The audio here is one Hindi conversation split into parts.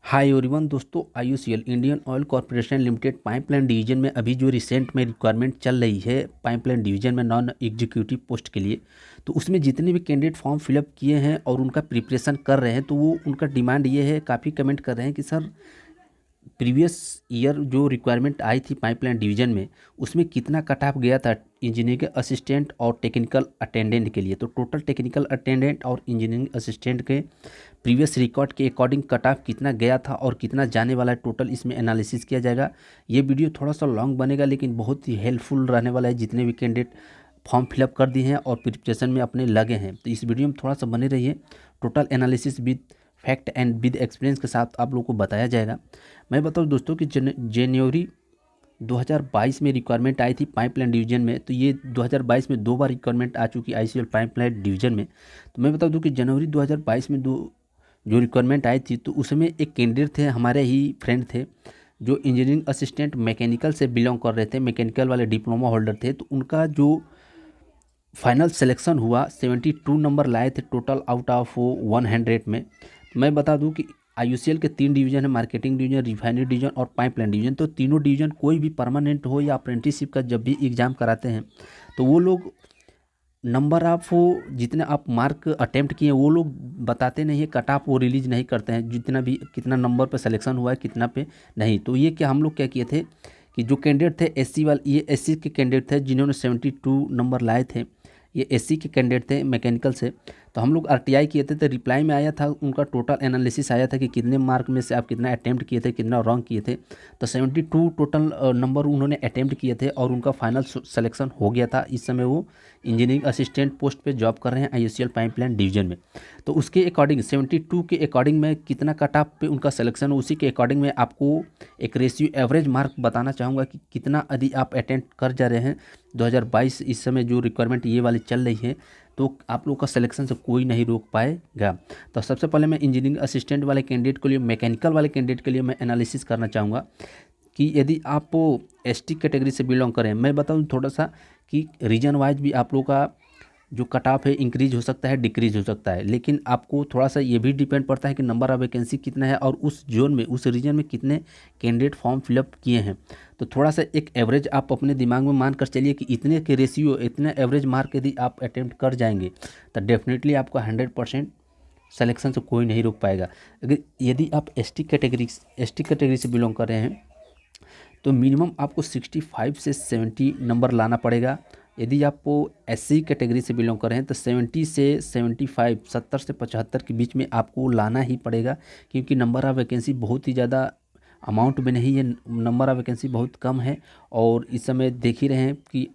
हाय एवरीवन दोस्तों, IOCL Indian oil corporation limited pipeline division में अभी जो रिसेंट में रिक्वायरमेंट चल रही है पाइपलाइन डिवीजन में नॉन एग्जीक्यूटिव पोस्ट के लिए, तो उसमें जितने भी कैंडिडेट फॉर्म फिलअप किए हैं और उनका प्रिपरेशन कर रहे हैं, तो वो उनका डिमांड ये है, काफ़ी कमेंट कर रहे हैं कि सर प्रीवियस ईयर जो रिक्वायरमेंट आई थी पाइपलाइन डिवीजन में उसमें कितना कट ऑफ गया था इंजीनियरिंग असिस्टेंट और टेक्निकल अटेंडेंट के लिए। तो टोटल टेक्निकल अटेंडेंट और इंजीनियरिंग असिस्टेंट के प्रीवियस रिकॉर्ड के अकॉर्डिंग कट ऑफ कितना गया था और कितना जाने वाला है, टोटल इसमें एनालिसिस किया जाएगा। ये वीडियो थोड़ा सा लॉन्ग बनेगा लेकिन बहुत ही हेल्पफुल रहने वाला है जितने भी कैंडिडेट फॉर्म फिलअप कर दिए हैं और प्रिपरेशन में अपने लगे हैं। तो इस वीडियो में थोड़ा सा बने रहिए, total analysis with fact and with experience के साथ आप लोगों को बताया जाएगा। मैं बताऊं दोस्तों कि जनवरी 2022 में रिक्वायरमेंट आई थी पाइपलाइन डिवीजन में। तो ये 2022 में 2 बार रिक्वायरमेंट आ चुकी आईसीएल पाइपलाइन डिवीजन में। तो मैं बता दूं कि जनवरी 2022 में जो रिक्वायरमेंट आई थी तो उसमें एक कैंडिडेट थे, हमारे ही फ्रेंड थे, जो इंजीनियरिंग असिस्टेंट मैकेनिकल से बिलोंग कर रहे थे, मैकेनिकल वाले डिप्लोमा होल्डर थे। तो उनका जो फाइनल सिलेक्शन हुआ 72 नंबर लाए थे टोटल आउट ऑफ 100 में। मैं बता दूं कि आईयूसीएल के 3 डिवीजन है, मार्केटिंग डिवीजन, रिफाइनरी डिवीजन और पाइपलाइन डिवीजन। तो तीनों डिवीजन कोई भी परमानेंट हो या अप्रेंटिसशिप का जब भी एग्ज़ाम कराते हैं तो वो लोग नंबर ऑफ जितने आप मार्क अटेम्प्ट किए वो लोग बताते नहीं है, कट ऑफ वो रिलीज नहीं करते हैं, जितना भी कितना नंबर पे सिलेक्शन हुआ है कितना पे नहीं। तो ये क्या हम लोग क्या किए थे कि जो कैंडिडेट थे एससी वाले, ये एससी के कैंडिडेट थे जिन्होंने 72 नंबर लाए थे, ये एससी के कैंडिडेट थे मैकेनिकल से। तो हम लोग आरटीआई किए थे, तो रिप्लाई में आया था उनका टोटल एनालिसिस आया था कि कितने मार्क में से आप कितना अटैम्प्ट किए थे, कितना रॉन्ग किए थे। तो 72 टोटल नंबर उन्होंने अटैम्प्ट किए थे और उनका फाइनल सिलेक्शन हो गया था। इस समय वो इंजीनियरिंग असिस्टेंट पोस्ट पे जॉब कर रहे हैं आईयूसीएल पाइपलाइन डिवीजन में। तो उसके अकॉर्डिंग 72 के अकॉर्डिंग में कितना कट ऑफ पे उनका सिलेक्शन हो, उसी के अकॉर्डिंग में आपको एक रेशियो एवरेज मार्क बताना चाहूँगा कि कितना यदि आप अटेम्प्ट कर जा रहे हैं 2022 इस समय जो रिक्वायरमेंट ये वाली चल रही है, तो आप लोग का सिलेक्शन से कोई नहीं रोक पाएगा। तो सबसे पहले मैं इंजीनियरिंग असिस्टेंट वाले कैंडिडेट के लिए, मैकेनिकल वाले कैंडिडेट के लिए मैं एनालिसिस करना चाहूँगा कि यदि आप एसटी कैटेगरी से बिलोंग करें, मैं बताऊँ थोड़ा सा कि रीजन वाइज भी आप लोग का जो कट ऑफ है इंक्रीज हो सकता है, डिक्रीज हो सकता है, लेकिन आपको थोड़ा सा ये भी डिपेंड पड़ता है कि नंबर ऑफ वैकेंसी कितना है और उस जोन में, उस रीजन में कितने कैंडिडेट फॉर्म फिलअप किए हैं। तो थोड़ा सा एक एवरेज आप अपने दिमाग में मान कर चलिए कि इतने के रेशियो, इतने एवरेज मार्क यदि आप अटैम्प्ट कर जाएंगे तो डेफिनेटली आपका 100% सेलेक्शन से कोई नहीं रोक पाएगा। अगर यदि आप एसटी कैटेगरी से बिलोंग कर रहे हैं तो मिनिमम आपको 65 से 70 नंबर लाना पड़ेगा। यदि आप एससी कैटेगरी से बिलोंग कर रहे हैं तो 70 से 75, 70 से 75 के बीच में आपको लाना ही पड़ेगा, क्योंकि नंबर ऑफ़ वैकेंसी बहुत ही ज़्यादा अमाउंट में नहीं है, नंबर ऑफ़ वैकेंसी बहुत कम है। और इस समय देख ही रहे हैं कि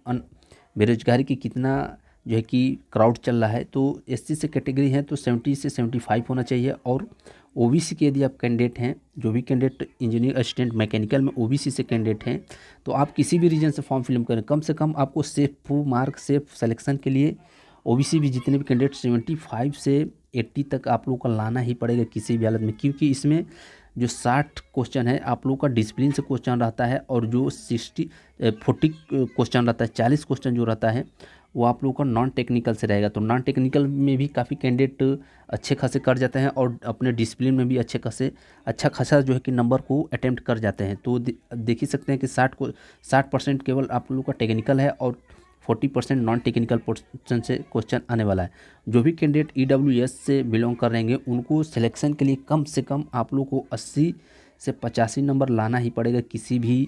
बेरोजगारी की कितना जो है कि क्राउड चल रहा है। तो एससी से कैटेगरी है तो 70 से 75 होना चाहिए। और ओबीसी के यदि आप कैंडिडेट हैं, जो भी कैंडिडेट इंजीनियरिंग असिस्टेंट मैकेनिकल में ओबीसी से कैंडिडेट हैं, तो आप किसी भी रीजन से फॉर्म फिलअप करें, कम से कम आपको सेफ मार्क, सेफ सिलेक्शन के लिए ओबीसी भी जितने भी कैंडिडेट 75 से 80 तक आप लोगों को लाना ही पड़ेगा किसी भी हालत में, क्योंकि इसमें जो 60 क्वेश्चन है आप लोगों का डिसिप्लिन से क्वेश्चन रहता है और जो 40 क्वेश्चन रहता है, 40 क्वेश्चन जो रहता है वो आप लोगों का नॉन टेक्निकल से रहेगा। तो नॉन टेक्निकल में भी काफ़ी कैंडिडेट अच्छे खासे कर जाते हैं और अपने डिसिप्लिन में भी अच्छा खासा जो है कि नंबर को अटेम्प्ट कर जाते हैं। तो देख ही सकते हैं कि 60% केवल आप लोगों का टेक्निकल है और 40% नॉन टेक्निकल पोर्शन से क्वेश्चन आने वाला है। जो भी कैंडिडेट ईडब्ल्यूएस से बिलोंग कर रहेंगे उनको सिलेक्शन के लिए कम से कम आप लोग को 80 से 85 नंबर लाना ही पड़ेगा किसी भी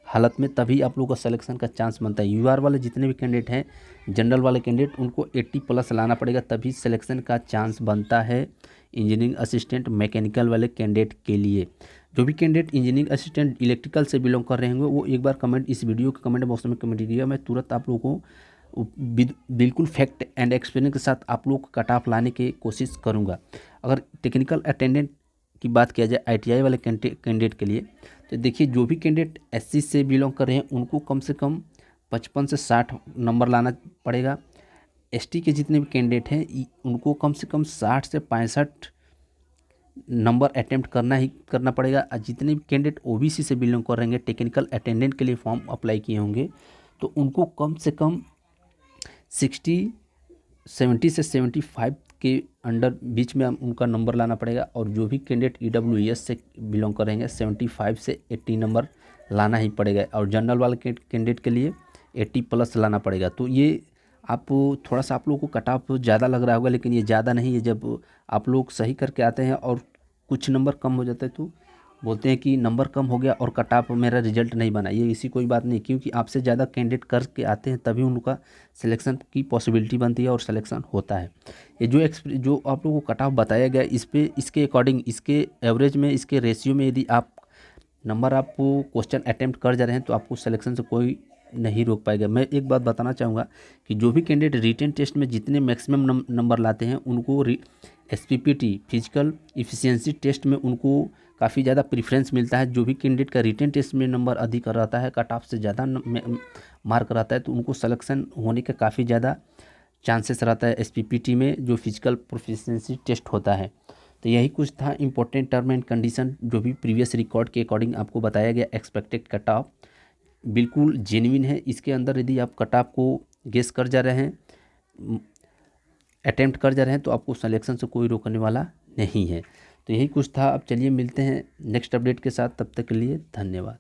हालत में, तभी आप लोगों का सिलेक्शन का चांस बनता है। यूआर वाले जितने भी कैंडिडेट हैं, जनरल वाले कैंडिडेट, उनको 80 प्लस लाना पड़ेगा तभी सिलेक्शन का चांस बनता है इंजीनियरिंग असिस्टेंट मैकेनिकल वाले कैंडिडेट के लिए। जो भी कैंडिडेट इंजीनियरिंग असिस्टेंट इलेक्ट्रिकल से बिलोंग कर रहे होंगे वो एक बार कमेंट, इस वीडियो के कमेंट बॉक्स में कमेंट कीजिएगा, मैं तुरंत आप लोगों को बिल्कुल फैक्ट एंड एक्सपीरियंस के साथ आप लोग को कट ऑफ लाने की कोशिश करूँगा। अगर टेक्निकल अटेंडेंट की बात किया जाए आईटीआई वाले कैंडिडेट के लिए, तो देखिए जो भी कैंडिडेट एससी से बिलोंग कर रहे हैं उनको कम से कम 55 से 60 नंबर लाना पड़ेगा। एसटी के जितने भी कैंडिडेट हैं उनको कम से कम 60 से 65 नंबर अटेम्प्ट करना पड़ेगा। और जितने भी कैंडिडेट ओबीसी से बिलोंग कर रहेंगे, टेक्निकल अटेंडेंट के लिए फॉर्म अप्लाई किए होंगे, तो उनको कम से कम 70 से 75 के अंडर बीच में उनका नंबर लाना पड़ेगा, और जो भी कैंडिडेट EWS से बिलोंग करेंगे 75 से 80 नंबर लाना ही पड़ेगा, और जनरल वाले कैंडिडेट के लिए 80+ लाना पड़ेगा। तो ये आप थोड़ा सा आप लोगों को कट ऑफ ज़्यादा लग रहा होगा, लेकिन ये ज़्यादा नहीं है। जब आप लोग सही करके आते हैं और कुछ नंबर कम हो जाता है तो बोलते हैं कि नंबर कम हो गया और कट ऑफ मेरा रिजल्ट नहीं बना। ये इसी कोई बात नहीं, क्योंकि आपसे ज़्यादा कैंडिडेट करके आते हैं तभी उनका सिलेक्शन की पॉसिबिलिटी बनती है और सिलेक्शन होता है। ये जो आप लोगों को कट ऑफ बताया गया, इसके अकॉर्डिंग, इसके एवरेज में, इसके रेशियो में यदि आप नंबर आपको क्वेश्चन अटैम्प्ट कर जा रहे हैं तो आपको सिलेक्शन से कोई नहीं रोक पाएगा। मैं एक बात बताना चाहूँगा कि जो भी कैंडिडेट रिटन टेस्ट में जितने मैक्सिमम नंबर लाते हैं उनको SPPT फिजिकल इफ़िशियंसी टेस्ट में उनको काफ़ी ज़्यादा प्रेफरेंस मिलता है। जो भी कैंडिडेट का रिटन टेस्ट में नंबर अधिक रहता है, कट ऑफ से ज़्यादा मार्क रहता है, तो उनको सिलेक्शन होने का काफ़ी ज़्यादा चांसेस रहता है SPPT में, जो फिजिकल प्रोफिशिएंसी टेस्ट होता है। तो यही कुछ था इंपॉर्टेंट टर्म एंड कंडीशन जो भी प्रीवियस रिकॉर्ड के अकॉर्डिंग आपको बताया गया। एक्सपेक्टेड कट ऑफ बिल्कुल जेन्युइन है। इसके अंदर यदि आप कट ऑफ को गेस कर जा रहे हैं, अटेम्प्ट कर जा रहे हैं, तो आपको सिलेक्शन से कोई रोकने वाला नहीं है। तो यही कुछ था। अब चलिए मिलते हैं नेक्स्ट अपडेट के साथ, तब तक के लिए धन्यवाद।